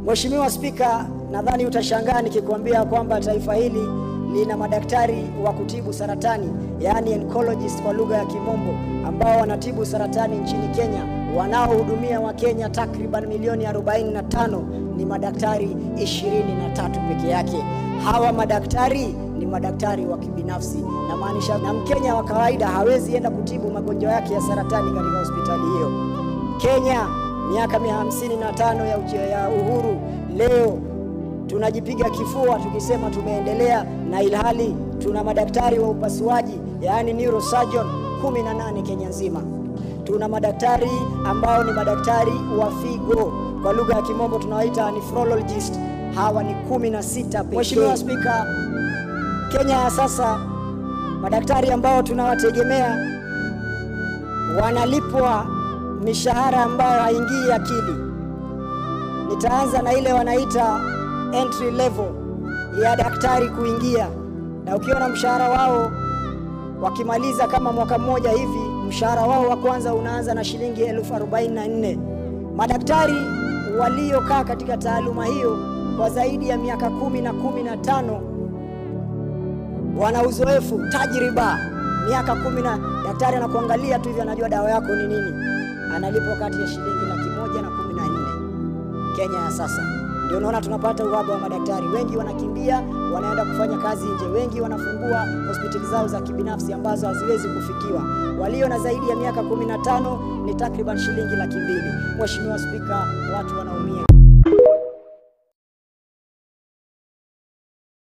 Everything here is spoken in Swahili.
Mheshimiwa Spika, nadhani utashangaa nikikwambia kwamba taifa hili lina madaktari wa kutibu saratani, yani oncologist kwa lugha ya Kimombo, ambao wanatibu saratani nchini Kenya, wanaohudumia wa Kenya takriban milioni 45, ni madaktari 23 peke yake. Hawa madaktari ni madaktari wa kibinafsi, na maanisha na Mkenya wa kawaida hawezi enda kutibu magonjwa yake ya saratani katika hospitali hiyo. Kenya miaka 55 ya uhuru, leo tunajipiga kifua tukisema tumeendelea, na ilhali tuna madaktari wa upasuaji, yani neurosurgeon 18 Kenya nzima. Tuna madaktari ambao ni madaktari wa figo, kwa lugha ya Kimombo tunawaita nephrologist, hawa ni 16 pekee. Mheshimiwa Spika, Kenya ya sasa madaktari ambao tunawategemea wanalipwa mishahara ambayo haingii akili. Nitaanza na ile wanaita entry level ya daktari kuingia, na ukiona mshahara wao wakimaliza kama mwaka mmoja hivi, mshahara wao wa kwanza unaanza na shilingi 44,000. Madaktari waliokaa katika taaluma hiyo kwa zaidi ya miaka 10 na 15 wana uzoefu, tajriba, miaka 10, na daktari anakuangalia tu hivi anajua dawa yako ni nini. Analipwa kati ya shilingi 100,000 na 14,000. Kenya ya sasa ndio unaona tunapata uhaba wa madaktari. Wengi wanakimbia, wanaenda kufanya kazi nje. Wengi wanafungua hospitali zao za kibinafsi ambazo haziwezi kufikiwa. Walio na zaidi ya miaka 15 ni takriban shilingi 200,000. Mheshimiwa Spika, watu